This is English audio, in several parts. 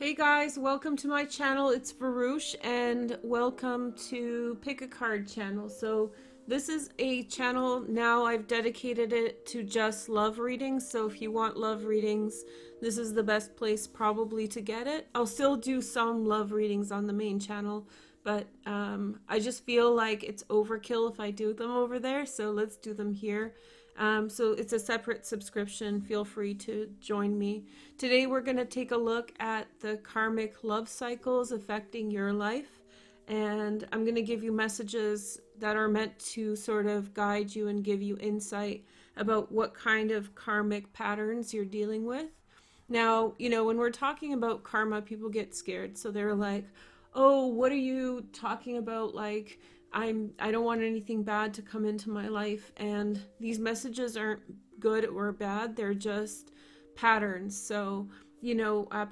Hey guys, welcome to my channel. It's Varouche and welcome to Pick a Card channel. So this is a channel now I've dedicated it to just love readings. So if you want love readings, this is the best place probably to get it. I'll still do some love readings on the main channel, but I just feel like it's overkill if I do them over there. So let's do them here. So it's a separate subscription. Feel free to join me. Today we're going to take a look at the karmic love cycles affecting your life. And I'm going to give you messages that are meant to sort of guide you and give you insight about what kind of karmic patterns you're dealing with. Now, when we're talking about karma, people get scared. So they're like, oh, what are you talking about? Like, I don't want anything bad to come into my life. And these messages aren't good or bad. They're just patterns. So,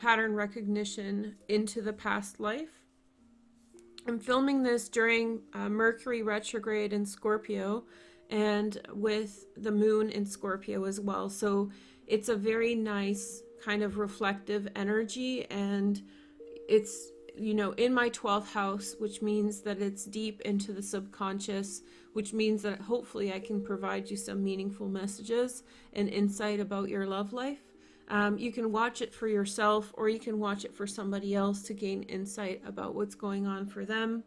pattern recognition into the past life. I'm filming this during Mercury retrograde in Scorpio and with the moon in Scorpio as well. So it's a very nice kind of reflective energy, and it's in my 12th house, which means that it's deep into the subconscious, which means that hopefully I can provide you some meaningful messages and insight about your love life. You can watch it for yourself, or you can watch it for somebody else to gain insight about what's going on for them.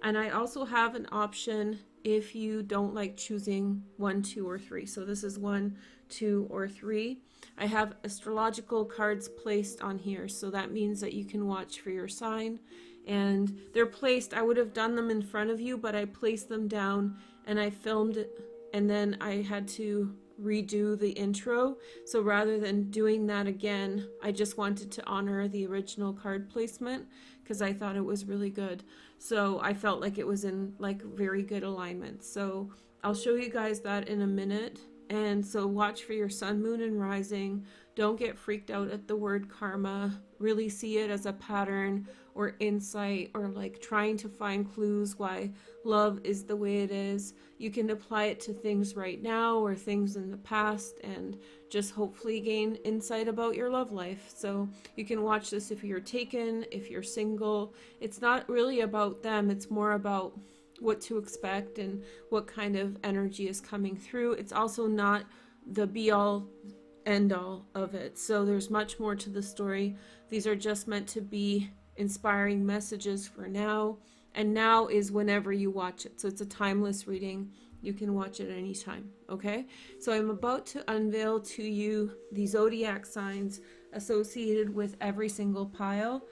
And I also have an option if you don't like choosing 1, 2, or 3. So this is 1, 2, or 3. I have astrological cards placed on here, so that means that you can watch for your sign. And they're placed, I would have done them in front of you, but I placed them down and I filmed it, and then I had to redo the intro. So rather than doing that again, I just wanted to honor the original card placement because I thought it was really good. So I felt like it was in like very good alignment. So I'll show you guys that in a minute. And so watch for your sun, moon, and rising. Don't get freaked out at the word karma. Really see it as a pattern or insight, or like trying to find clues why love is the way it is. You can apply it to things right now or things in the past and just hopefully gain insight about your love life. So you can watch this if you're taken, if you're single. It's not really about them. It's more about what to expect and what kind of energy is coming through. It's also not the be-all end-all of it. So there's much more to the story. These are just meant to be inspiring messages for now, and now is whenever you watch it. So it's a timeless reading. You can watch it anytime. Okay, so I'm about to unveil to you the zodiac signs associated with every single pile.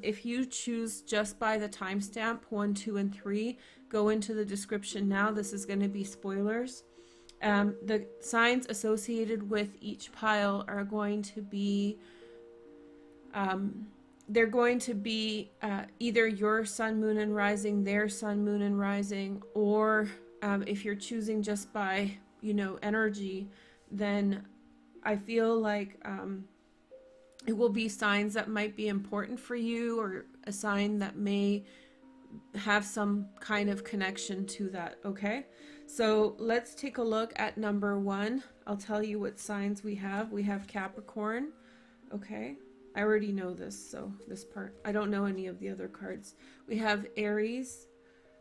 If you choose just by the timestamp 1, 2, and 3, go into the description now. This is going to be spoilers. The signs associated with each pile are going to be they're going to be either your sun, moon, and rising, their sun, moon, and rising, or if you're choosing just by energy, then I feel like it will be signs that might be important for you, or a sign that may have some kind of connection to that. Okay, so let's take a look at number 1. I'll tell you what signs we have. We have Capricorn. Okay, I already know this, so this part, I don't know any of the other cards. We have Aries.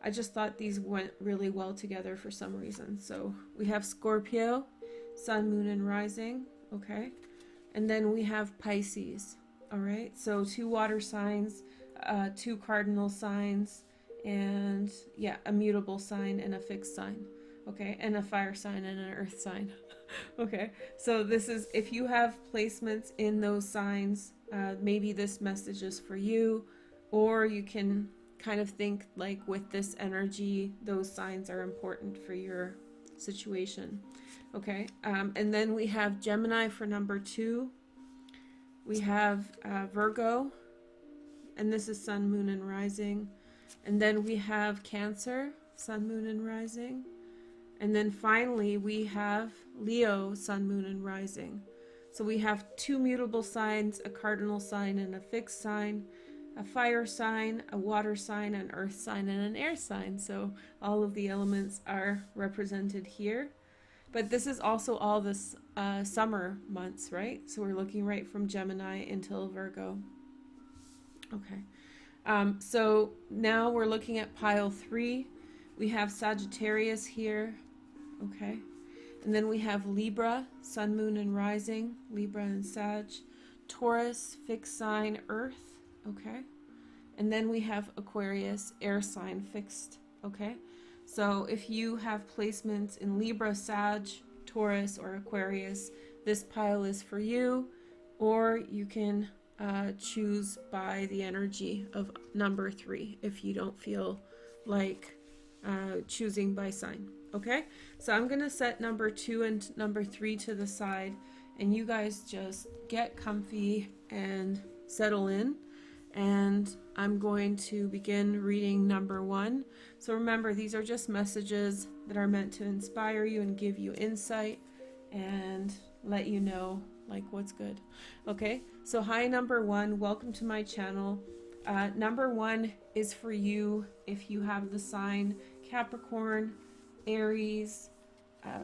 I just thought these went really well together for some reason. So we have Scorpio, sun, moon, and rising. Okay, and then we have Pisces. All right, so 2 water signs, 2 cardinal signs, and yeah, a mutable sign and a fixed sign. Okay, and a fire sign and an earth sign. Okay, so this is, if you have placements in those signs, maybe this message is for you, or you can kind of think like with this energy, those signs are important for your situation. Okay, and then we have Gemini for number 2. We have Virgo, and this is sun, moon, and rising. And then we have Cancer, sun, moon, and rising. And then finally we have Leo, sun, moon, and rising. So we have 2 mutable signs, a cardinal sign and a fixed sign, a fire sign, a water sign, an earth sign, and an air sign. So all of the elements are represented here. But this is also all this summer months, right? So we're looking right from Gemini until Virgo. Okay. So now we're looking at pile 3. We have Sagittarius here. Okay. And then we have Libra, Sun, Moon, and Rising. Libra and Sag. Taurus, fixed sign, Earth. Okay. And then we have Aquarius, air sign, fixed. Okay. So if you have placements in Libra, Sag, Taurus, or Aquarius, this pile is for you. Or you can choose by the energy of number 3 if you don't feel like choosing by sign. Okay, so I'm gonna set number 2 and number 3 to the side, and you guys just get comfy and settle in, and I'm going to begin reading number 1. So remember, these are just messages that are meant to inspire you and give you insight and let you know like what's good. Okay, so hi number 1, welcome to my channel. Number 1 is for you if you have the sign Capricorn, Aries,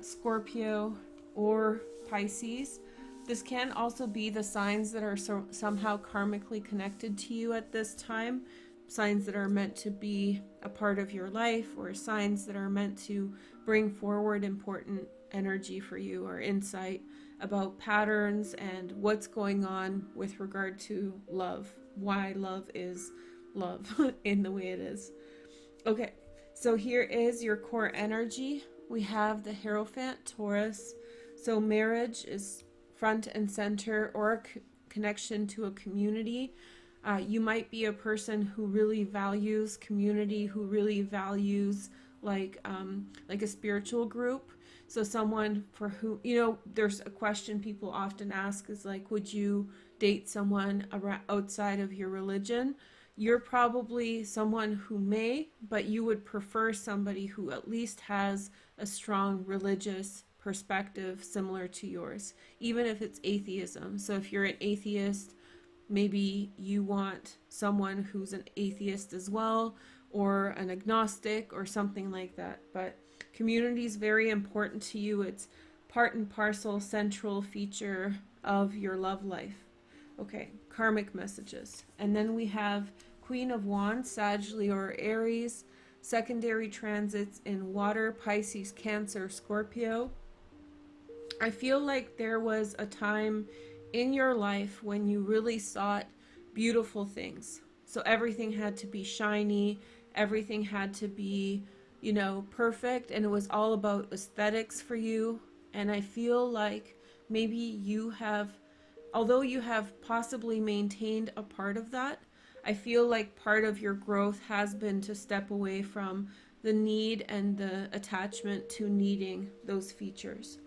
Scorpio, or Pisces. This can also be the signs that are somehow karmically connected to you at this time, signs that are meant to be a part of your life, or signs that are meant to bring forward important energy for you or insight about patterns and what's going on with regard to love, why love is love in the way it is. Okay, so here is your core energy. We have the Hierophant, Taurus. So marriage is front and center, or a connection to a community. You might be a person who really values community, who really values like a spiritual group. So someone for who, there's a question people often ask is like, would you date someone outside of your religion? You're probably someone who may, but you would prefer somebody who at least has a strong religious perspective similar to yours, even if it's atheism. So if you're an atheist, maybe you want someone who's an atheist as well, or an agnostic or something like that. But community is very important to you. It's part and parcel, central feature of your love life. Okay, karmic messages. And then we have Queen of Wands, Sagittarius or Aries, secondary transits in water, Pisces, Cancer, Scorpio. I feel like there was a time in your life when you really sought beautiful things. So everything had to be shiny, everything had to be, perfect, and it was all about aesthetics for you. And I feel like maybe you have, although you have possibly maintained a part of that, I feel like part of your growth has been to step away from the need and the attachment to needing those features.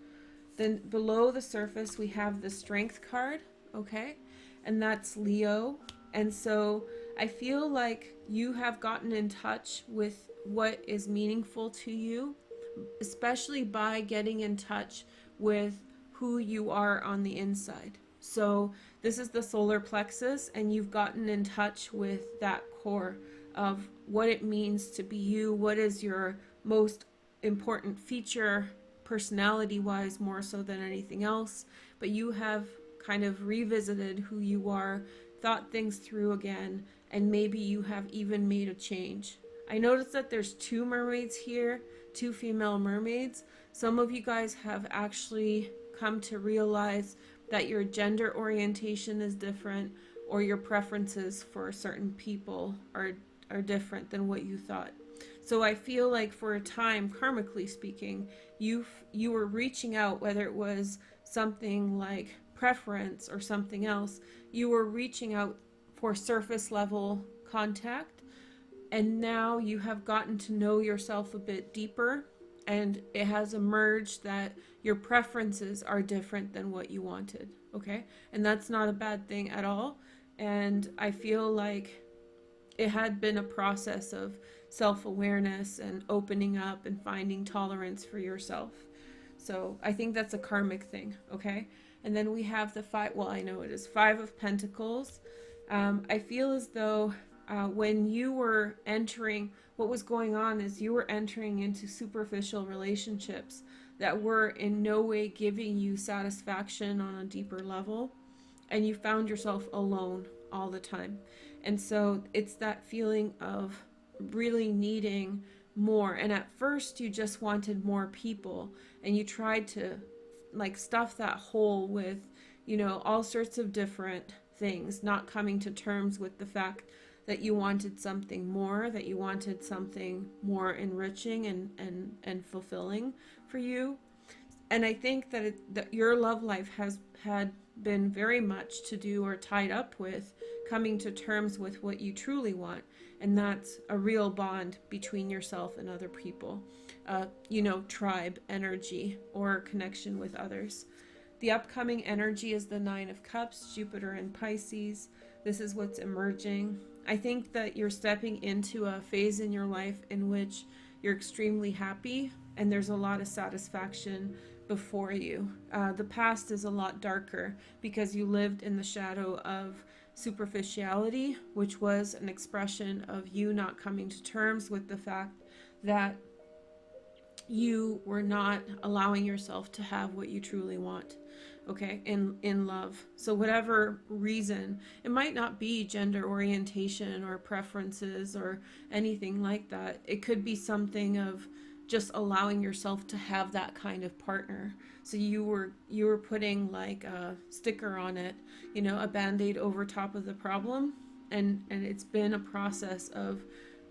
Then below the surface, we have the Strength card, okay? And that's Leo. And so I feel like you have gotten in touch with what is meaningful to you, especially by getting in touch with who you are on the inside. So this is the solar plexus, and you've gotten in touch with that core of what it means to be you, what is your most important feature, personality-wise, more so than anything else. But you have kind of revisited who you are, thought things through again, and maybe you have even made a change. I noticed that there's 2 mermaids here, 2 female mermaids. Some of you guys have actually come to realize that your gender orientation is different, or your preferences for certain people are different than what you thought. So I feel like for a time, karmically speaking, you were reaching out, whether it was something like preference or something else, you were reaching out for surface level contact, and now you have gotten to know yourself a bit deeper, and it has emerged that your preferences are different than what you wanted, okay? And that's not a bad thing at all. And I feel like it had been a process of self-awareness and opening up and finding tolerance for yourself. So I think that's a karmic thing, okay? And then we have the 5, well, I know it is 5 of Pentacles. I feel as though when you were entering, what was going on is you were entering into superficial relationships that were in no way giving you satisfaction on a deeper level, and you found yourself alone. all the time. And so it's that feeling of really needing more. And at first you just wanted more people, and you tried to like stuff that hole with, you know, all sorts of different things, not coming to terms with the fact that you wanted something more, that you wanted something more enriching and fulfilling for you. And I think that, that your love life has had been very much to do or tied up with coming to terms with what you truly want. And that's a real bond between yourself and other people, you know, tribe energy or connection with others. The upcoming energy is the Nine of Cups, Jupiter in Pisces. This is what's emerging. I think that you're stepping into a phase in your life in which you're extremely happy and there's a lot of satisfaction before you. The past is a lot darker because you lived in the shadow of superficiality, which was an expression of you not coming to terms with the fact that you were not allowing yourself to have what you truly want, okay, in love. So whatever reason, it might not be gender orientation or preferences or anything like that. It could be something of just allowing yourself to have that kind of partner. So you were putting like a sticker on it, you know, a band-aid over top of the problem, and it's been a process of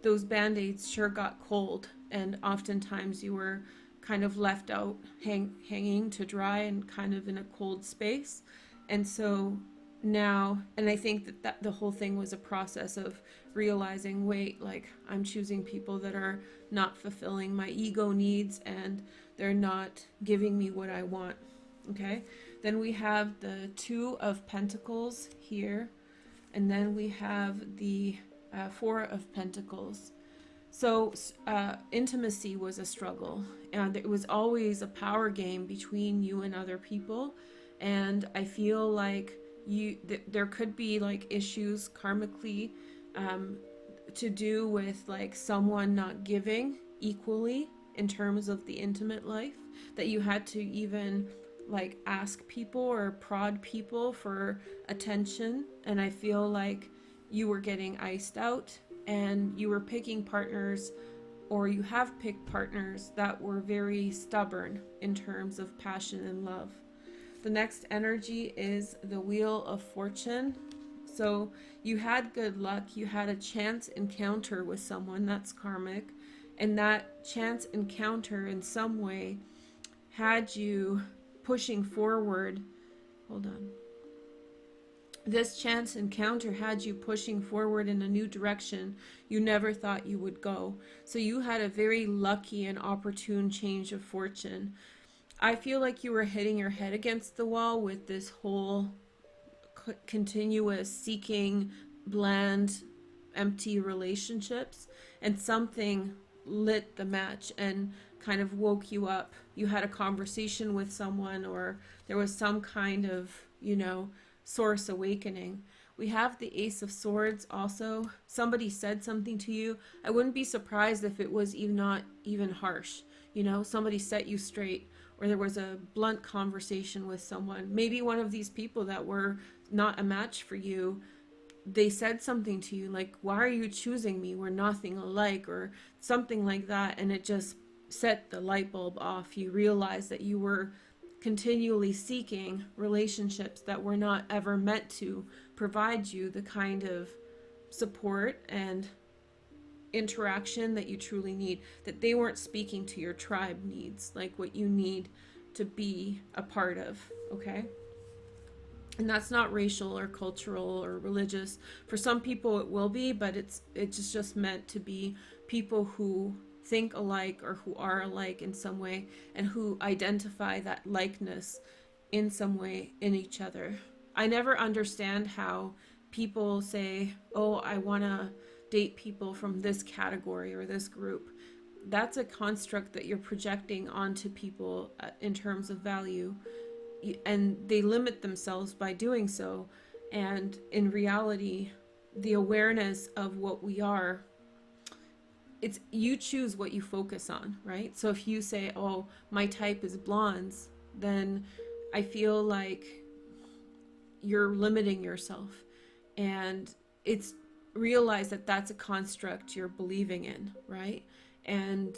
those band-aids sure got cold, and oftentimes you were kind of left out hanging to dry and kind of in a cold space. And so now, and I think that the whole thing was a process of realizing, wait, like I'm choosing people that are not fulfilling my ego needs and they're not giving me what I want. Okay, then we have the Two of Pentacles here, and then we have the Four of Pentacles. So intimacy was a struggle, and it was always a power game between you and other people. And I feel like there could be like issues karmically to do with like someone not giving equally in terms of the intimate life, that you had to even like ask people or prod people for attention. And I feel like you were getting iced out, and you were picking partners, or you have picked partners that were very stubborn in terms of passion and love. The next energy is the Wheel of Fortune. So you had good luck, you had a chance encounter with someone, that's karmic, and that chance encounter in some way had you pushing forward. Hold on. This chance encounter had you pushing forward in a new direction you never thought you would go. So you had a very lucky and opportune change of fortune. I feel like you were hitting your head against the wall with this whole continuous seeking, bland, empty relationships, and something lit the match and kind of woke you up. You had a conversation with someone, or there was some kind of, you know, source awakening. We have the Ace of Swords also. Somebody said something to you. I wouldn't be surprised if it was even not even harsh. You know, somebody set you straight, or there was a blunt conversation with someone. Maybe one of these people that were not a match for you, they said something to you like, why are you choosing me? We're nothing alike, or something like that. And it just set the light bulb off. You realized that you were continually seeking relationships that were not ever meant to provide you the kind of support and interaction that you truly need, that they weren't speaking to your tribe needs, like what you need to be a part of, okay? And that's not racial or cultural or religious. For some people it will be, but it's just meant to be people who think alike or who are alike in some way, and who identify that likeness in some way in each other. I never understand how people say, oh, I want to date people from this category or this group. That's a construct that you're projecting onto people in terms of value, and they limit themselves by doing so. And in reality, the awareness of what we are, it's you choose what you focus on, right? So if you say, oh, my type is blondes, then I feel like you're limiting yourself. and it's realize that that's a construct you're believing in, right? And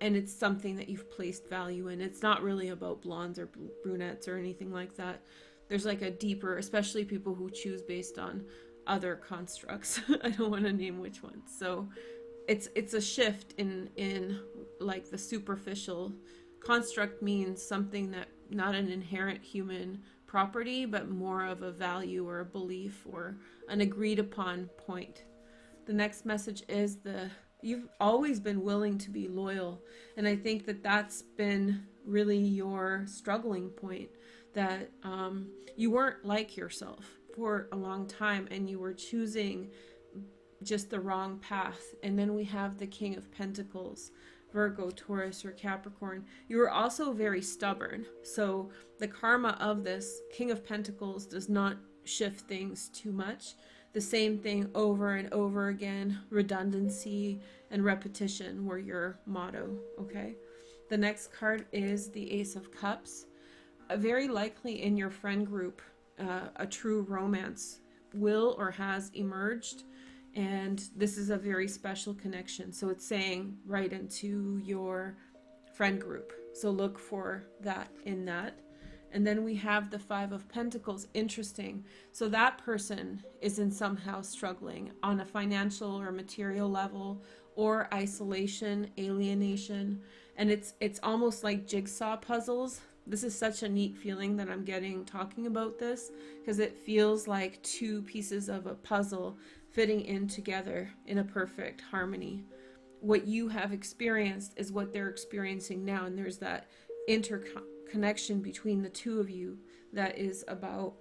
and it's something that you've placed value in. It's not really about blondes or brunettes or anything like that. There's like a deeper, especially people who choose based on other constructs. I don't want to name which ones. So it's a shift in like the superficial. Construct means something that not an inherent human property, but more of a value or a belief or an agreed upon point. The next message is you've always been willing to be loyal, and I think that that's been really your struggling point, that you weren't like yourself for a long time and you were choosing just the wrong path. And then we have the King of Pentacles, Virgo, Taurus, or Capricorn. You were also very stubborn. So the karma of this King of Pentacles does not shift things too much. The same thing over and over again. Redundancy and repetition were your motto, okay? The next card is the Ace of Cups. Very likely in your friend group, a true romance will or has emerged. And this is a very special connection. So it's saying right into your friend group. So look for that in that. And then we have the Five of Pentacles. Interesting. So that person isn't somehow struggling on a financial or material level, or isolation, alienation. And it's almost like jigsaw puzzles. This is such a neat feeling that I'm getting talking about this, because it feels like two pieces of a puzzle fitting in together in a perfect harmony. What you have experienced is what they're experiencing now, and there's that interconnection between the two of you that is about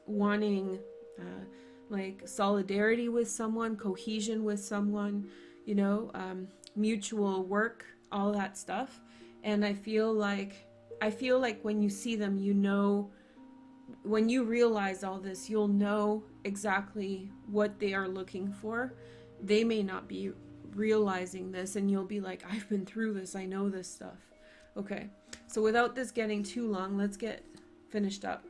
wanting like solidarity with someone, cohesion with someone, you know, mutual work, all that stuff. And I feel like when you see them, you know, when you realize all this, you'll know exactly what they are looking for. They may not be realizing this, and you'll be like, I've been through this, I know this stuff. Okay, so without this getting too long, let's get finished up.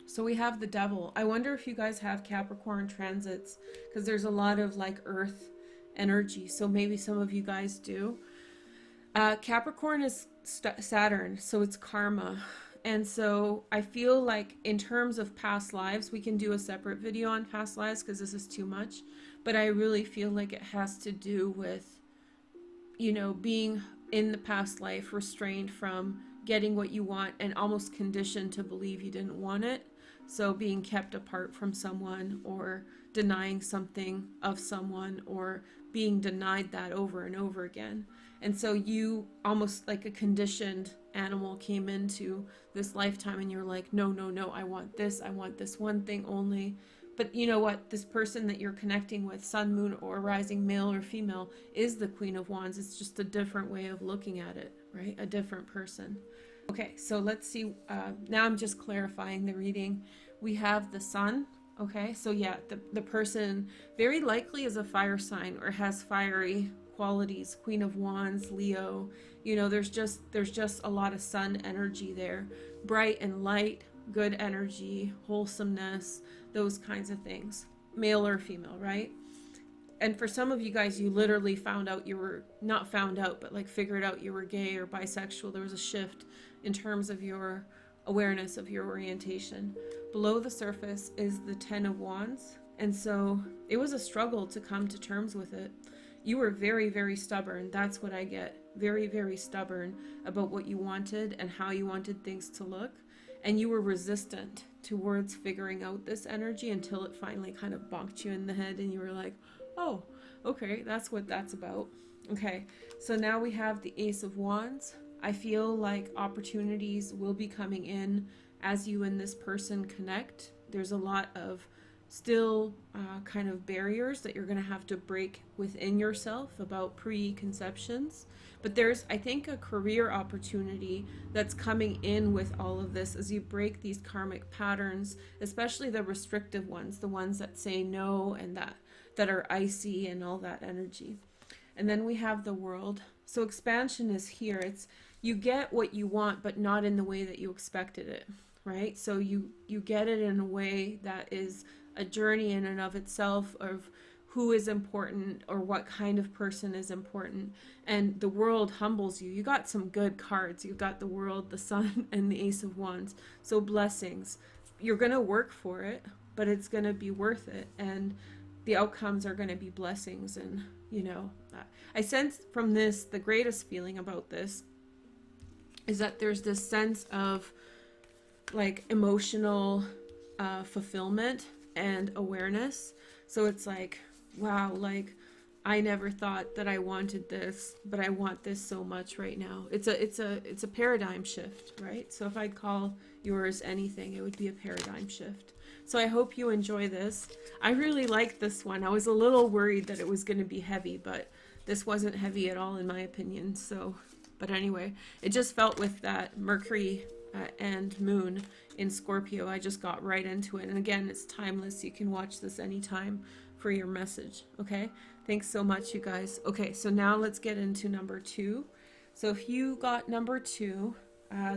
So we have the Devil. I wonder if you guys have Capricorn transits, because there's a lot of like earth energy, so maybe some of you guys do. Capricorn is Saturn, so it's karma. And so I feel like in terms of past lives, we can do a separate video on past lives because this is too much. But I really feel like it has to do with, you know, being in the past life restrained from getting what you want and almost conditioned to believe you didn't want it. So being kept apart from someone, or denying something of someone, or being denied that over and over again. And so you, almost like a conditioned animal, came into this lifetime and you're like, no, no, no, I want this one thing only. But you know what? This person that you're connecting with, sun, moon, or rising, male or female, is the Queen of Wands. It's just a different way of looking at it, right? A different person. Okay, so let's see. Now I'm just clarifying the reading. We have the Sun. Okay, so yeah, the person very likely is a fire sign or has fiery qualities. Queen of Wands, Leo. You know, there's just a lot of sun energy there. Bright and light, good energy, wholesomeness, those kinds of things. Male or female, right? And for some of you guys, you literally found out you were, not found out, but like figured out you were gay or bisexual. There was a shift in terms of your awareness of your orientation. Below the surface is the Ten of Wands. And so it was a struggle to come to terms with it. You were very, very stubborn. That's what I get. Very, very stubborn about what you wanted and how you wanted things to look. And you were resistant towards figuring out this energy until it finally kind of bonked you in the head and you were like, oh, okay, that's what that's about. Okay, so now we have the Ace of Wands. I feel like opportunities will be coming in as you and this person connect. There's a lot of still kind of barriers that you're going to have to break within yourself about preconceptions. But there's, I think, a career opportunity that's coming in with all of this as you break these karmic patterns, especially the restrictive ones, the ones that say no and that are icy and all that energy. And then we have the World. So expansion is here. It's you get what you want, but not in the way that you expected it, right? So you get it in a way that is a journey in and of itself of who is important or what kind of person is important. And the world humbles you. You got some good cards. You got the world, the sun, and the ace of wands. So blessings. You're going to work for it, but it's going to be worth it. And the outcomes are going to be blessings. And, you know, I sense from this, the greatest feeling about this is that there's this sense of like emotional fulfillment and awareness. So it's like, wow, like I never thought that I wanted this, but I want this so much right now. It's a paradigm shift, right? So if I'd call yours anything, it would be a paradigm shift. So I hope you enjoy this. I really like this one. I was a little worried that it was going to be heavy, but this wasn't heavy at all in my opinion. So, but anyway, it just felt with that Mercury and Moon in Scorpio, I just got right into it. And again, it's timeless. You can watch this anytime for your message. Okay, thanks so much, you guys. Okay, so now let's get into number 2. So if you got number 2,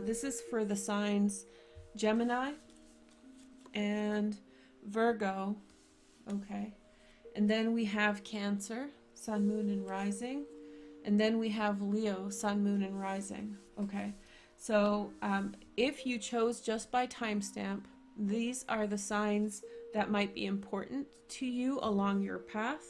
this is for the signs Gemini and Virgo. Okay, and then we have Cancer, Sun, Moon, and Rising, and then we have Leo, Sun, Moon, and Rising. Okay, so if you chose just by timestamp, these are the signs that might be important to you along your path,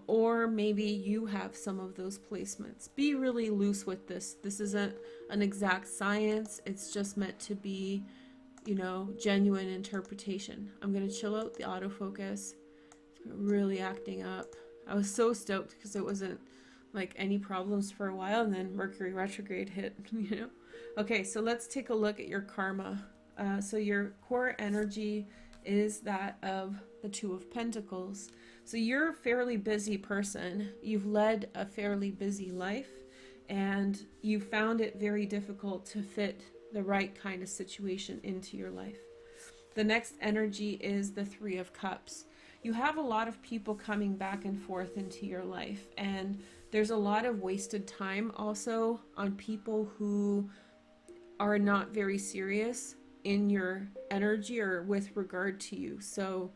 or maybe you have some of those placements. Be really loose with this. This isn't an exact science. It's just meant to be, you know, genuine interpretation. I'm going to chill out the autofocus. It's really acting up. I was so stoked because it wasn't like any problems for a while, and then Mercury retrograde hit, you know. Okay, so let's take a look at your karma. So your core energy is that of the Two of Pentacles. So you're a fairly busy person. You've led a fairly busy life, and you found it very difficult to fit the right kind of situation into your life. The next energy is the Three of Cups. You have a lot of people coming back and forth into your life, and there's a lot of wasted time also on people who are not very serious in your energy or with regard to you. So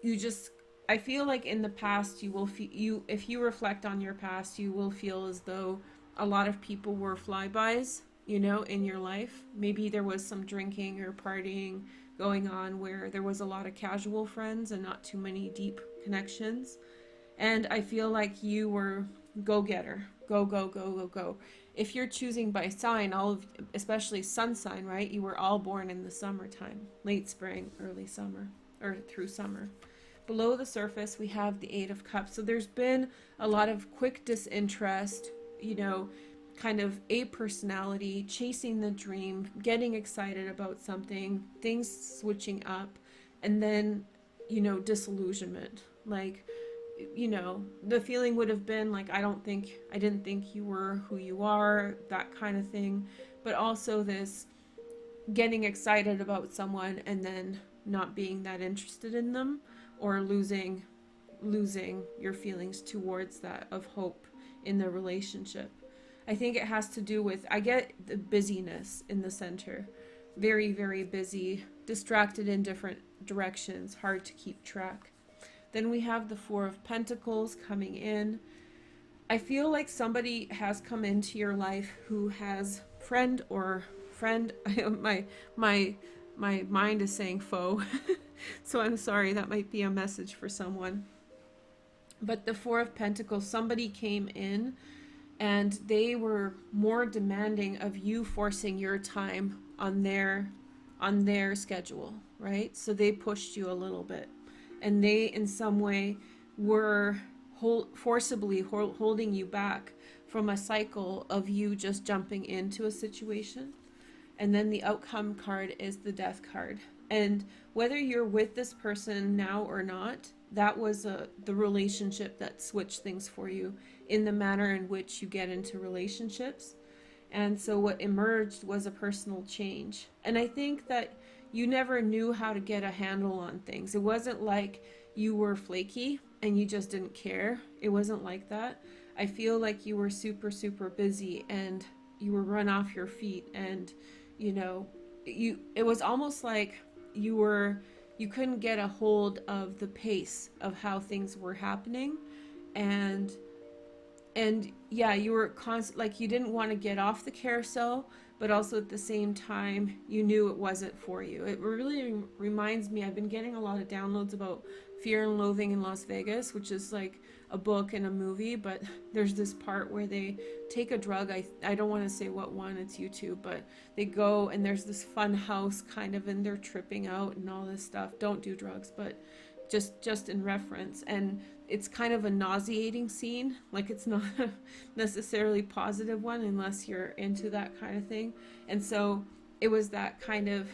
you just, I feel like in the past you will feel, if you reflect on your past, you will feel as though a lot of people were flybys, you know, in your life. Maybe there was some drinking or partying going on where there was a lot of casual friends and not too many deep connections. And I feel like you were go-getter, go, go, go, go, go. If you're choosing by sign, all of, especially sun sign, right? You were all born in the summertime, late spring, early summer, or through summer. Below the surface, we have the Eight of Cups. So there's been a lot of quick disinterest, you know, kind of a personality, chasing the dream, getting excited about something, things switching up, and then, you know, disillusionment. Like, you know, the feeling would have been like, I didn't think you were who you are, that kind of thing. But also this getting excited about someone and then not being that interested in them, or losing your feelings towards that of hope in the relationship. I think it has to do with, I get the busyness in the center. Very, very busy, distracted in different directions, hard to keep track. Then we have the Four of Pentacles coming in. I feel like somebody has come into your life who has friend, my mind is saying foe. So I'm sorry, that might be a message for someone. But the Four of Pentacles, somebody came in and they were more demanding of you forcing your time on their schedule, right? So they pushed you a little bit. And they, in some way, were forcibly holding you back from a cycle of you just jumping into a situation. And then the outcome card is the Death card. And whether you're with this person now or not, that was the relationship that switched things for you in the manner in which you get into relationships. And so what emerged was a personal change. And I think that you never knew how to get a handle on things. It wasn't like you were flaky and you just didn't care. It wasn't like that. I feel like you were super, super busy and you were run off your feet, and, you know, it was almost like you were you couldn't get a hold of the pace of how things were happening. and and yeah, you were like, you didn't want to get off the carousel, but also at the same time you knew it wasn't for you. It really reminds me, I've been getting a lot of downloads about Fear and Loathing in Las Vegas, which is like a book and a movie, but there's this part where they take a drug. I don't want to say what one, it's YouTube, but they go and there's this fun house kind of, and they're tripping out and all this stuff. Don't do drugs, but just in reference. And it's kind of a nauseating scene. Like, it's not a necessarily positive one unless you're into that kind of thing. And so it was that kind of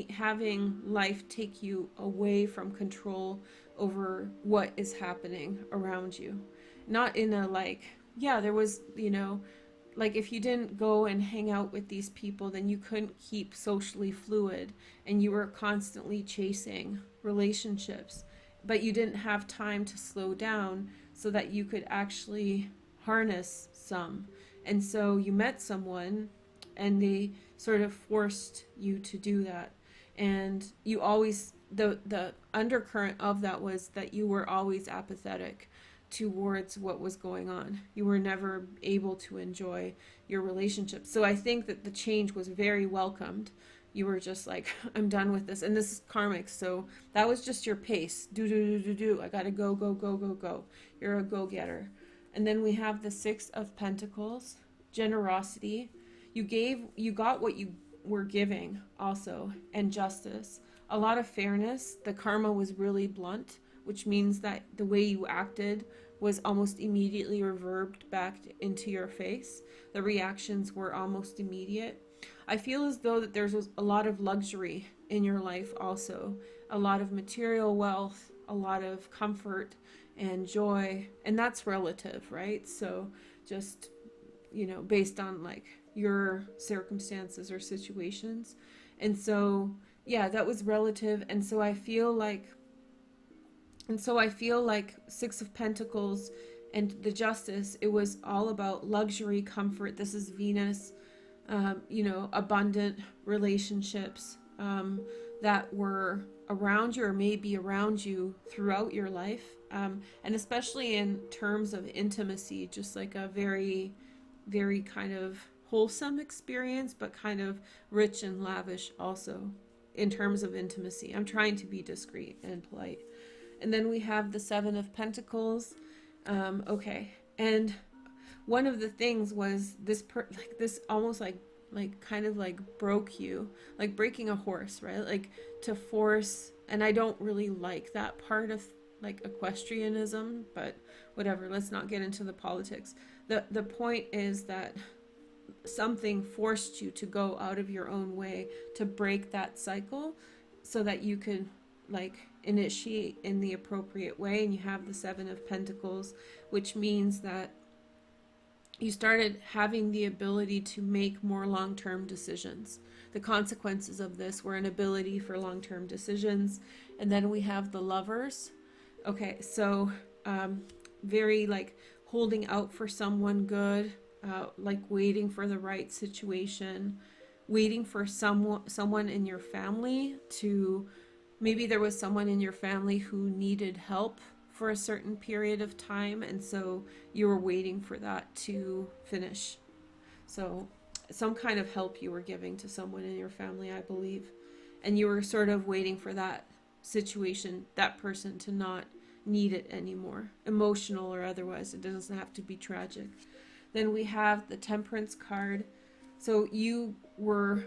having life take you away from control over what is happening around you. Not in a like, yeah, there was, like, if you didn't go and hang out with these people, then you couldn't keep socially fluid, and you were constantly chasing relationships, but you didn't have time to slow down so that you could actually harness some. And so you met someone and they sort of forced you to do that. And you always, the undercurrent of that was that you were always apathetic towards what was going on. You were never able to enjoy your relationship. So I think that the change was very welcomed. You were just like, I'm done with this. And this is karmic. So that was just your pace. Do. I gotta go, go, go, go, go. You're a go-getter. And then we have the Six of Pentacles, generosity. You got what you were giving also, and justice. A lot of fairness. The karma was really blunt, which means that the way you acted was almost immediately reverbed back into your face. The reactions were almost immediate. I feel as though that there's a lot of luxury in your life also. A lot of material wealth, a lot of comfort and joy. And that's relative, right? So just, based on like your circumstances or situations. And so, yeah, that was relative. And so I feel like Six of Pentacles and the Justice, it was all about luxury, comfort. This is Venus, abundant relationships that were around you or may be around you throughout your life. And especially in terms of intimacy, just like a very, very kind of wholesome experience, but kind of rich and lavish also in terms of intimacy. I'm trying to be discreet and polite. And then we have the Seven of Pentacles. Okay. And one of the things was this almost like kind of like broke you, like breaking a horse, right? Like to force, and I don't really like that part of like equestrianism, but whatever, let's not get into the politics. The point is that something forced you to go out of your own way to break that cycle so that you could like initiate in the appropriate way. And you have the Seven of Pentacles, which means that you started having the ability to make more long-term decisions. The consequences of this were an ability for long-term decisions. And then we have the Lovers. Okay, so very like holding out for someone good, like waiting for the right situation, waiting for someone in your family to, maybe there was someone in your family who needed help for a certain period of time, and so you were waiting for that to finish. So some kind of help you were giving to someone in your family, I believe, and you were sort of waiting for that situation, that person to not need it anymore, emotional or otherwise. It doesn't have to be tragic. Then we have the Temperance card. So you were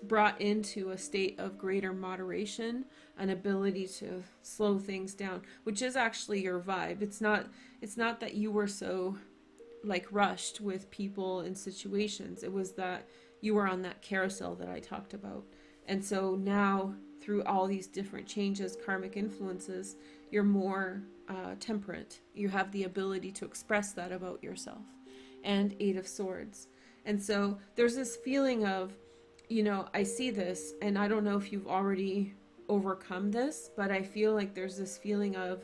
brought into a state of greater moderation, an ability to slow things down, which is actually your vibe. It's not that you were so like rushed with people and situations. It was that you were on that carousel that I talked about. And so now, through all these different changes, karmic influences, you're more temperate. You have the ability to express that about yourself. And Eight of Swords. And so there's this feeling of, I see this, and I don't know if you've already overcome this, but I feel like there's this feeling of,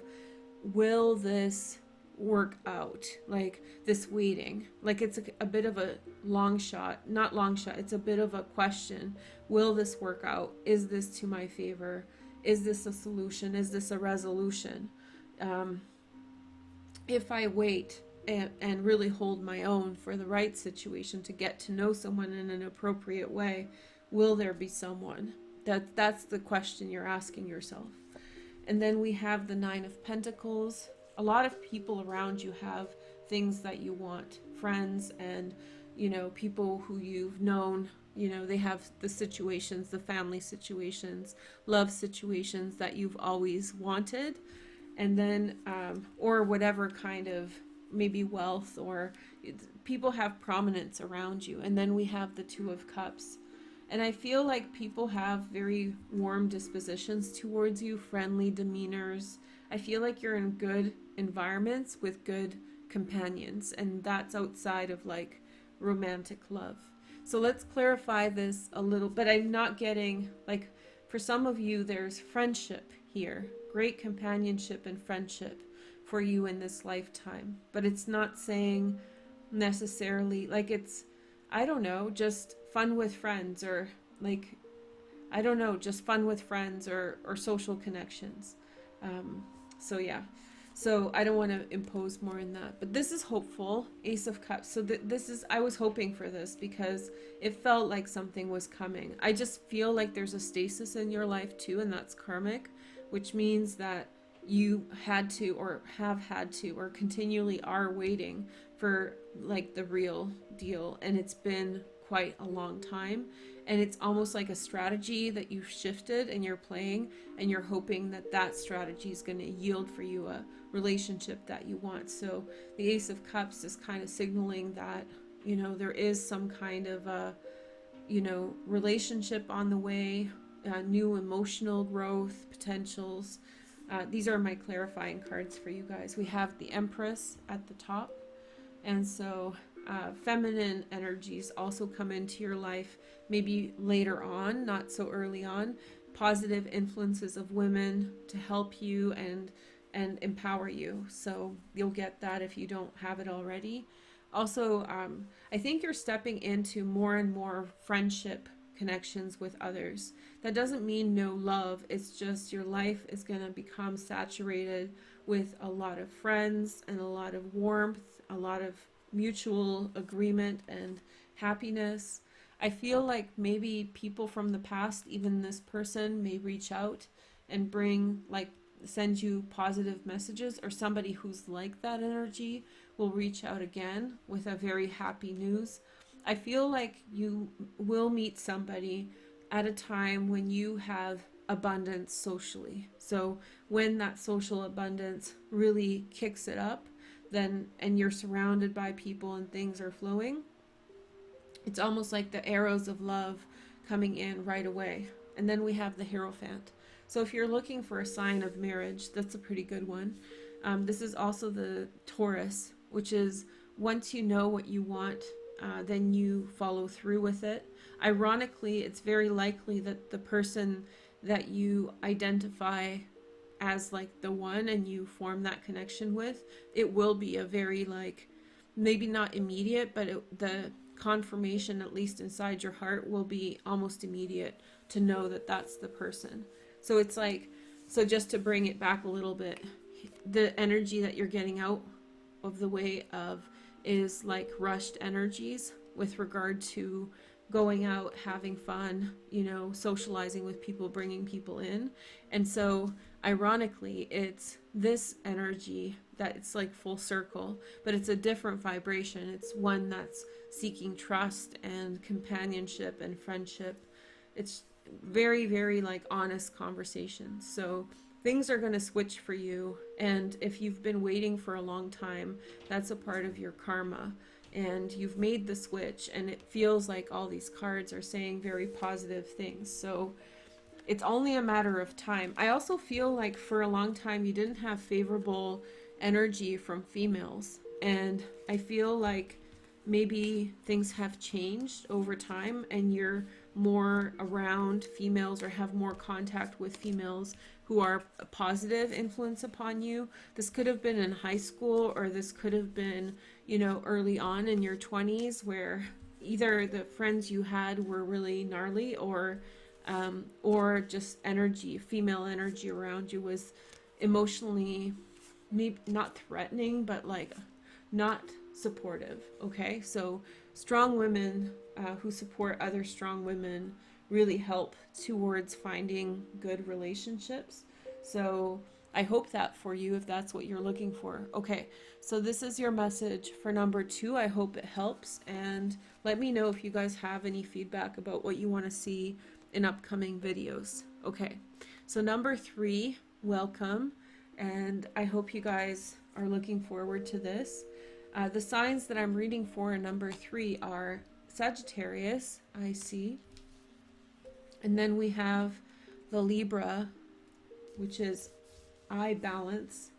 will this work out? Like this waiting, like it's a bit of a long shot, not long shot, it's a bit of a question. Will this work out? Is this to my favor? is this a solution? Is this a resolution? Um, if I wait and really hold my own for the right situation to get to know someone in an appropriate way, will there be someone? That's the question you're asking yourself. And then we have the Nine of Pentacles. A lot of people around you have things that you want, friends and, people who you've known. They have the situations, the family situations, love situations that you've always wanted. And then, or whatever kind of maybe wealth, or people have prominence around you. And then we have the Two of Cups. And I feel like people have very warm dispositions towards you, friendly demeanors. I feel like you're in good environments with good companions, and that's outside of like romantic love. So let's clarify this a little, but I'm not getting, like, for some of you, there's friendship here, great companionship and friendship for you in this lifetime. But it's not saying necessarily, like, it's, I don't know, just fun with friends, or like, I don't know, just fun with friends, or social connections. So yeah, so I don't want to impose more in that, but this is hopeful. Ace of Cups. So this is, I was hoping for this because it felt like something was coming. I just feel like there's a stasis in your life too, and that's karmic, which means that you had to, or have had to, or continually are waiting for like the real deal, and it's been quite a long time, and it's almost like a strategy that you've shifted and you're playing, and you're hoping that that strategy is going to yield for you a relationship that you want. So the Ace of Cups is kind of signaling that, there is some kind of a, relationship on the way, new emotional growth potentials. These are my clarifying cards for you guys. We have the Empress at the top, and so feminine energies also come into your life maybe later on, not so early on. Positive influences of women to help you and empower you. So you'll get that if you don't have it already. Also, I think you're stepping into more and more friendship connections with others. That doesn't mean no love. It's just your life is going to become saturated with a lot of friends and a lot of warmth, a lot of mutual agreement and happiness. I feel like maybe people from the past, even this person, may reach out and bring, like, send you positive messages, or somebody who's like that energy will reach out again with a very happy news. I feel like you will meet somebody at a time when you have abundance socially. So when that social abundance really kicks it up, then, and you're surrounded by people and things are flowing, it's almost like the arrows of love coming in right away. And then we have the Hierophant. So if you're looking for a sign of marriage, that's a pretty good one. This is also the Taurus, which is once you know what you want, then you follow through with it. Ironically, it's very likely that the person that you identify as like the one and you form that connection with, it will be a very, like, maybe not immediate, but the confirmation, at least inside your heart, will be almost immediate to know that that's the person. So it's like, so just to bring it back a little bit, the energy that you're getting out of the way of is like rushed energies with regard to going out, having fun, socializing with people, bringing people in. And so ironically, it's this energy that it's like full circle, but it's a different vibration. It's one that's seeking trust and companionship and friendship. It's very, very like honest conversations. So things are going to switch for you. And if you've been waiting for a long time, that's a part of your karma. And you've made the switch, and it feels like all these cards are saying very positive things. So it's only a matter of time. I also feel like for a long time you didn't have favorable energy from females. And I feel like maybe things have changed over time and you're more around females or have more contact with females who are a positive influence upon you. This could have been in high school, or this could have been, early on in your 20s, where either the friends you had were really gnarly, or or just energy, female energy around you was emotionally, maybe not threatening, but like not supportive. Okay, so strong women who support other strong women really help towards finding good relationships. So I hope that for you if that's what you're looking for. Okay, so this is your message for number 2. I hope it helps, and let me know if you guys have any feedback about what you want to see in upcoming videos. Okay, so number 3, welcome, and I hope you guys are looking forward to this. The signs that I'm reading for in number 3 are Sagittarius, I see, and then we have the Libra, which is I balance.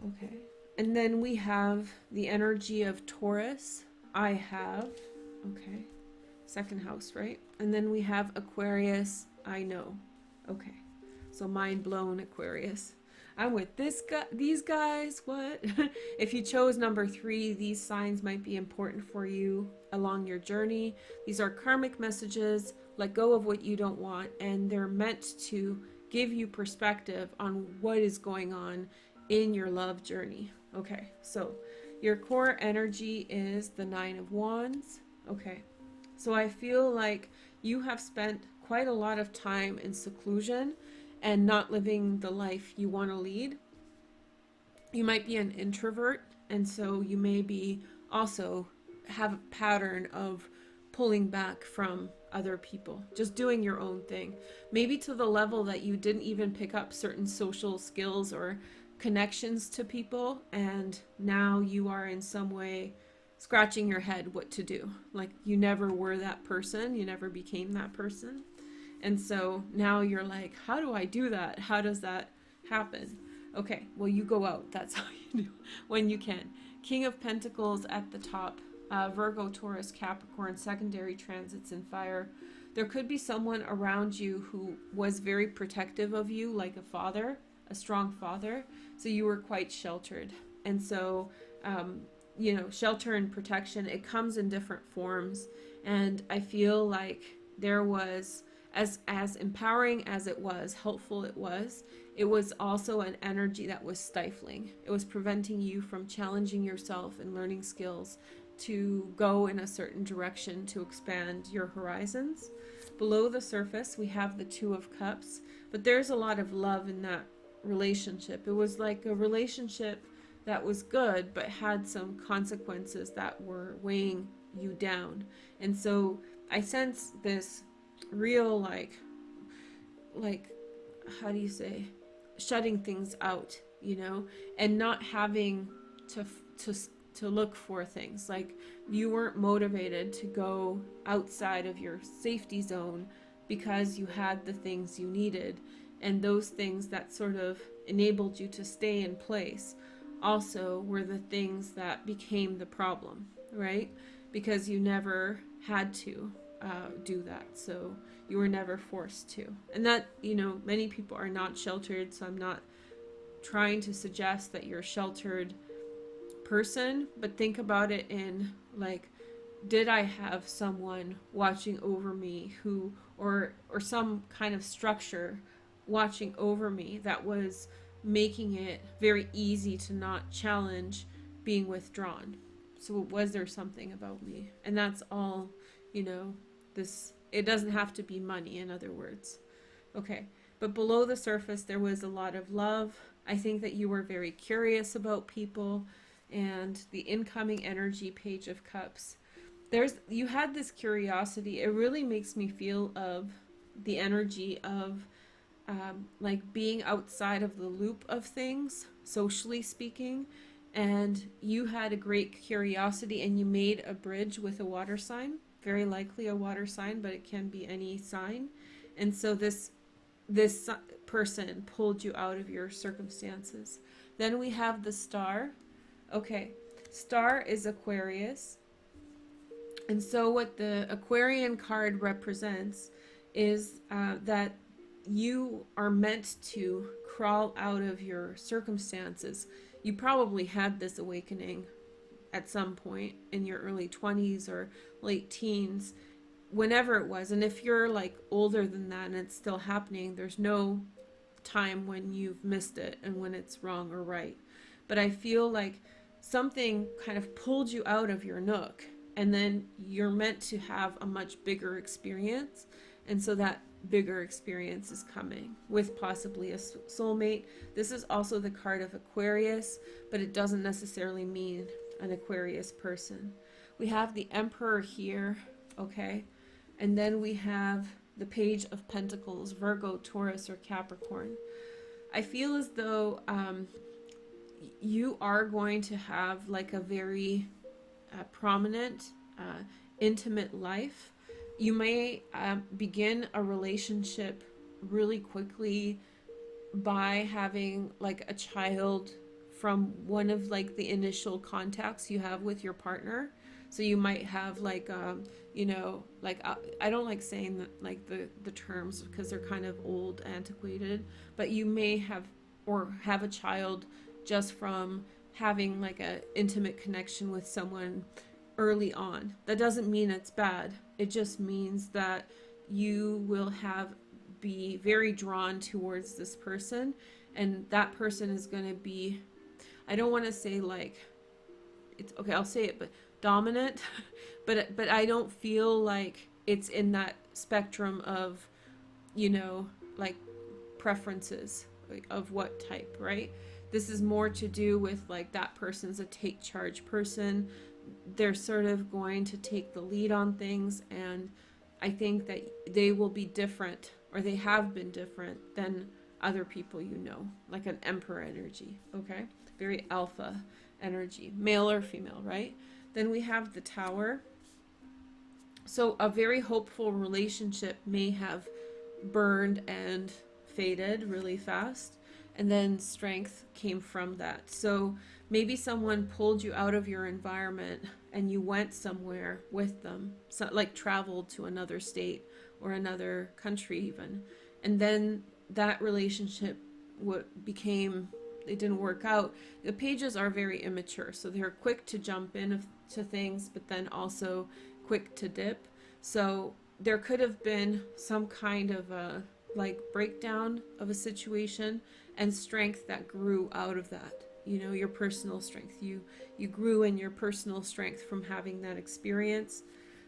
Okay. And then we have the energy of Taurus, I have. Okay. Second house, right? And then we have Aquarius, I know. Okay. So mind blown, Aquarius. I'm with these guys. What? If you chose number 3, these signs might be important for you along your journey. These are karmic messages. Let go of what you don't want, and they're meant to give you perspective on what is going on in your love journey. Okay, so your core energy is the 9 of Wands. Okay, so I feel like you have spent quite a lot of time in seclusion and not living the life you want to lead. You might be an introvert, and so you may be also have a pattern of pulling back from other people, just doing your own thing, maybe to the level that you didn't even pick up certain social skills or connections to people, and now you are in some way scratching your head what to do. Like you never were that person, you never became that person, and so now you're like, how do I do that? How does that happen? Okay, well, you go out. That's how you do when you can. King of Pentacles at the top. Virgo, Taurus, Capricorn, secondary transits in fire. There could be someone around you who was very protective of you, like a father, a strong father. So you were quite sheltered. And so, shelter and protection, it comes in different forms. And I feel like there was, as empowering as it was, helpful it was also an energy that was stifling. It was preventing you from challenging yourself and learning skills to go in a certain direction to expand your horizons. Below the surface, we have the 2 of Cups, but there's a lot of love in that relationship. It was like a relationship that was good, but had some consequences that were weighing you down. And so I sense this real, like, how do you say, shutting things out, and not having to look for things. Like you weren't motivated to go outside of your safety zone because you had the things you needed, and those things that sort of enabled you to stay in place also were the things that became the problem, right? Because you never had to do that, so you were never forced to. And that, many people are not sheltered, so I'm not trying to suggest that you're a sheltered person, but think about it in like, did I have someone watching over me who, or some kind of structure watching over me that was making it very easy to not challenge being withdrawn? So was there something about me? And that's all, it doesn't have to be money, in other words. Okay, but below the surface, there was a lot of love. I think that you were very curious about people, and the incoming energy, Page of Cups. You had this curiosity. It really makes me feel of the energy of like being outside of the loop of things, socially speaking, and you had a great curiosity, and you made a bridge with a water sign, very likely a water sign, but it can be any sign. And so this person pulled you out of your circumstances. Then we have the Star. Okay, Star is Aquarius. And so what the Aquarian card represents is that you are meant to crawl out of your circumstances. You probably had this awakening at some point in your early 20s or late teens, whenever it was. And if you're like older than that and it's still happening, there's no time when you've missed it and when it's wrong or right. But I feel like something kind of pulled you out of your nook, and then you're meant to have a much bigger experience. And so that bigger experience is coming with possibly a soulmate. This is also the card of Aquarius, but it doesn't necessarily mean an Aquarius person. We have the Emperor here, okay? And then we have the Page of Pentacles, Virgo, Taurus, or Capricorn. I feel as though you are going to have like a very prominent, intimate life. You may begin a relationship really quickly by having like a child from one of like the initial contacts you have with your partner. So you might have like, you know, like I don't like saying that, like the terms, because they're kind of old, antiquated, but you may have a child just from having like a intimate connection with someone early on. That doesn't mean it's bad. It just means that you will be very drawn towards this person, and that person is going to be, I don't want to say like, it's okay, I'll say it, but dominant, but I don't feel like it's in that spectrum of, you know, like preferences of what type, right? This is more to do with like that person's a take charge person. They're sort of going to take the lead on things, and I think that they will be different, or they have been different than other people, you know, like an Emperor energy, okay? Very alpha energy, male or female, right? Then we have the Tower. So a very hopeful relationship may have burned and faded really fast, and then Strength came from that. So maybe someone pulled you out of your environment and you went somewhere with them, so like traveled to another state or another country even, and then that relationship it didn't work out. The pages are very immature, so they're quick to jump to things, but then also quick to dip. So there could have been some kind of a like breakdown of a situation, and strength that grew out of that. You know, your personal strength. You grew in your personal strength from having that experience.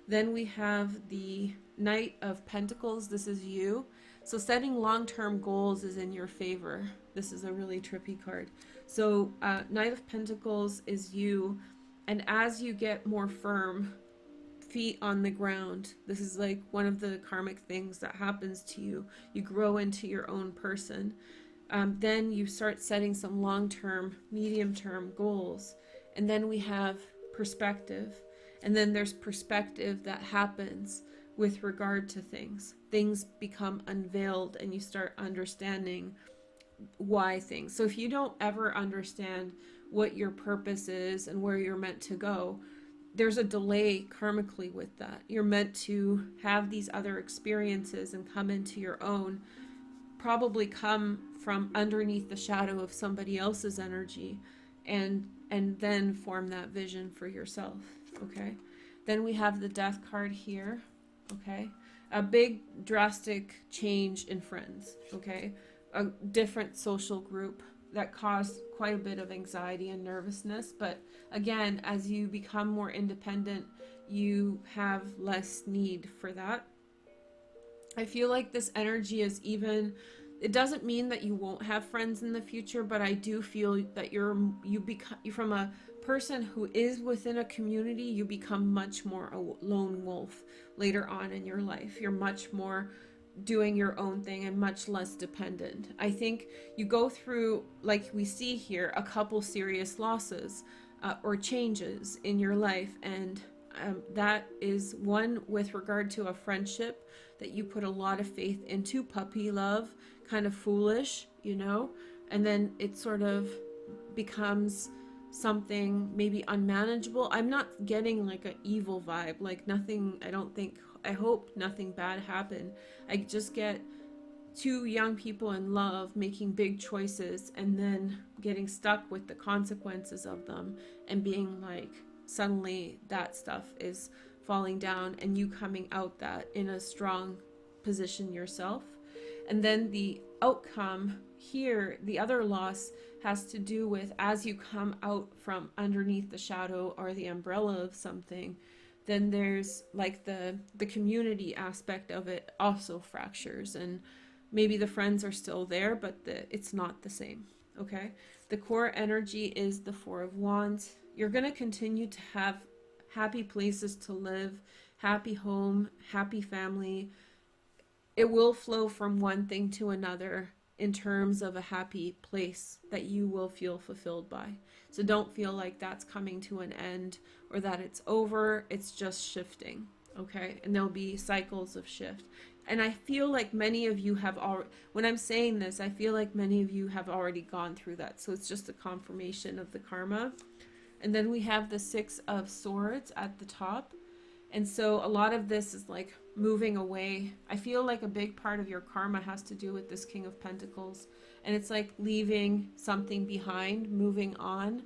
Then we have the Knight of Pentacles. This is you. So setting long-term goals is in your favor. This is a really trippy card. So Knight of Pentacles is you, and as you get more firm, feet on the ground, this is like one of the karmic things that happens to you. You grow into your own person. Then you start setting some long-term, medium-term goals. And then we have perspective. And then there's perspective that happens with regard to things. Things become unveiled and you start understanding why things. So if you don't ever understand what your purpose is and where you're meant to go, there's a delay karmically with that. You're meant to have these other experiences and come into your own, probably come from underneath the shadow of somebody else's energy, and then form that vision for yourself. Okay, then we have the Death card here. Okay, a big drastic change in friends. Okay, a different social group that caused quite a bit of anxiety and nervousness, but again, as you become more independent, you have less need for that. I feel like this energy is even, it doesn't mean that you won't have friends in the future, but I do feel that you become, from a person who is within a community, you become much more a lone wolf later on in your life. You're much more doing your own thing and much less dependent. I think you go through, like we see here, a couple serious losses or changes in your life, and that is one with regard to a friendship that you put a lot of faith into, puppy love, kind of foolish, you know, and then it sort of becomes something maybe unmanageable. I'm not getting like an evil vibe, like nothing, I hope nothing bad happened. I just get two young people in love making big choices and then getting stuck with the consequences of them and being like, suddenly that stuff is falling down and you coming out that in a strong position yourself. And then the outcome here, the other loss, has to do with as you come out from underneath the shadow or the umbrella of something, then there's like the community aspect of it also fractures, and maybe the friends are still there, but it's not the same. Okay, the core energy is the Four of Wands. You're going to continue to have happy places to live, happy home, happy family. It will flow from one thing to another in terms of a happy place that you will feel fulfilled by. So don't feel like that's coming to an end or that it's over. It's just shifting, okay? And there'll be cycles of shift. And I feel like many of you have already, when I'm saying this, I feel like many of you have already gone through that. So it's just a confirmation of the karma. And then we have the Six of Swords at the top. And so a lot of this is like moving away. I feel like a big part of your karma has to do with this King of Pentacles. And it's like leaving something behind, moving on,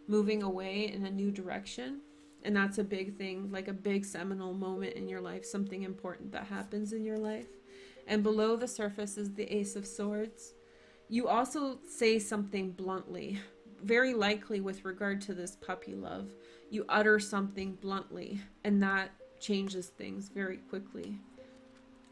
moving away in a new direction. And that's a big thing, like a big seminal moment in your life, something important that happens in your life. And below the surface is the Ace of Swords. You also say something bluntly, very likely with regard to this puppy love. You utter something bluntly, and that changes things very quickly.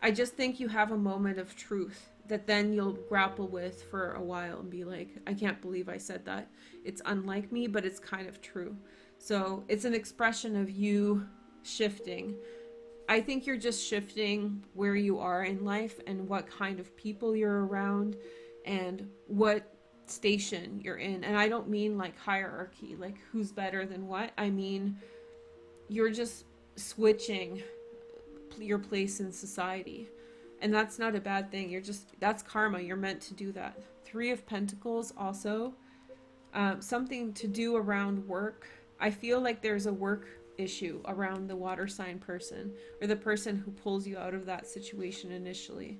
I just think you have a moment of truth that then you'll grapple with for a while and be like, I can't believe I said that. It's unlike me, but it's kind of true. So it's an expression of you shifting. I think you're just shifting where you are in life and what kind of people you're around and what station you're in. And I don't mean like hierarchy, like who's better than what. I mean, you're just switching your place in society. And that's not a bad thing. That's karma. You're meant to do that. Three of Pentacles also. Something to do around work. I feel like there's a work issue around the water sign person or the person who pulls you out of that situation initially.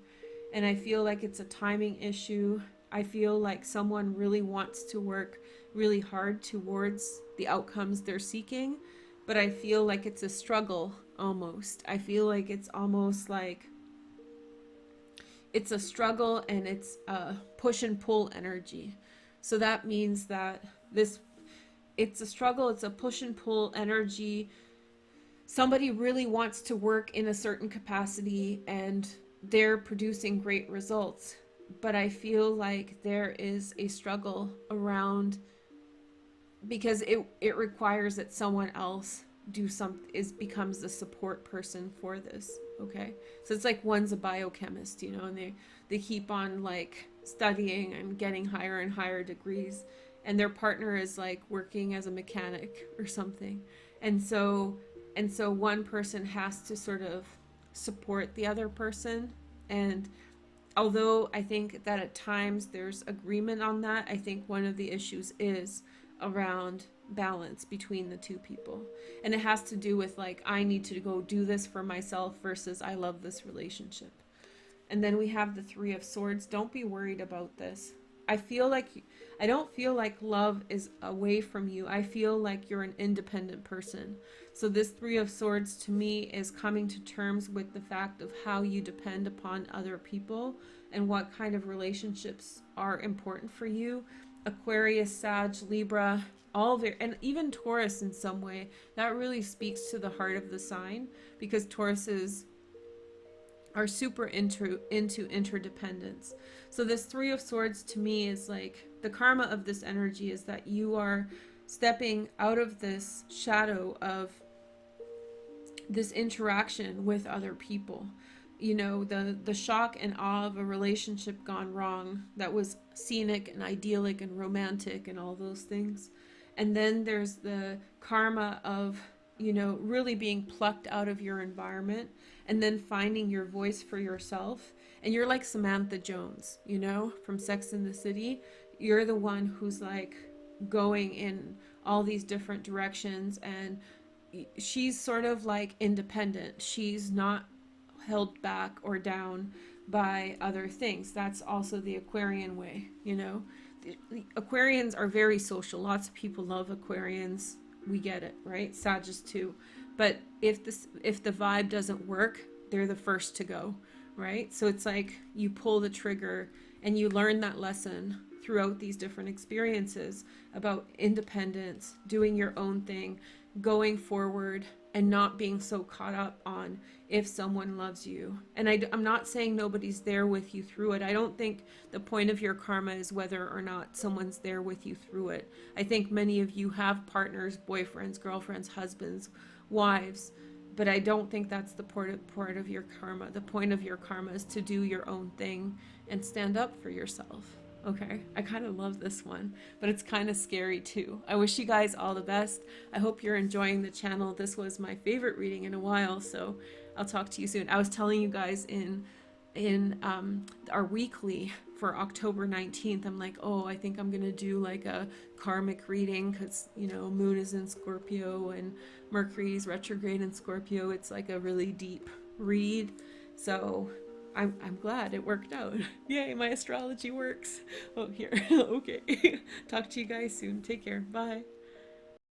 And I feel like it's a timing issue. I feel like someone really wants to work really hard towards the outcomes they're seeking, but I feel like it's a struggle almost. I feel like it's almost like it's a struggle and it's a push and pull energy. So that means that it's a struggle, it's a push and pull energy. Somebody really wants to work in a certain capacity and they're producing great results. But I feel like there is a struggle around because it requires that someone else becomes the support person for this. Okay, so it's like one's a biochemist, and they keep on like studying and getting higher and higher degrees, and their partner is like working as a mechanic or something, and so one person has to sort of support the other person. And although I think that at times there's agreement on that, I think one of the issues is around balance between the two people. And it has to do with like, I need to go do this for myself versus I love this relationship. And then we have the Three of Swords. Don't be worried about this. I don't feel like love is away from you. I feel like you're an independent person. So this Three of Swords to me is coming to terms with the fact of how you depend upon other people and what kind of relationships are important for you. Aquarius, Sag, Libra, and even Taurus in some way. That really speaks to the heart of the sign, because Tauruses are super into interdependence. So this Three of Swords to me is like the karma of this energy is that you are stepping out of this shadow of this interaction with other people. The shock and awe of a relationship gone wrong that was scenic and idyllic and romantic and all those things. And then there's the karma of, really being plucked out of your environment and then finding your voice for yourself. And you're like Samantha Jones, from Sex and the City. You're the one who's like going in all these different directions, and she's sort of like independent. She's not held back or down by other things. That's also the Aquarian way, The Aquarians are very social. Lots of people love Aquarians. We get it, right? Sagittarius too. But if the vibe doesn't work, they're the first to go, right? So it's like you pull the trigger and you learn that lesson throughout these different experiences about independence, doing your own thing, going forward, and not being so caught up on if someone loves you. And I'm not saying nobody's there with you through it. I don't think the point of your karma is whether or not someone's there with you through it. I think many of you have partners, boyfriends, girlfriends, husbands, wives, but I don't think that's the part of your karma. The point of your karma is to do your own thing and stand up for yourself. Okay, I kind of love this one, but it's kind of scary too. I wish you guys all the best. I hope you're enjoying the channel. This was my favorite reading in a while, so I'll talk to you soon. I was telling you guys in our weekly for October 19th, I'm like, oh, I think I'm gonna do like a karmic reading because, you know, moon is in Scorpio and Mercury's retrograde in Scorpio. It's like a really deep read, so I'm glad it worked out. Yay, my astrology works. Oh, here. Okay. Talk to you guys soon. Take care. Bye.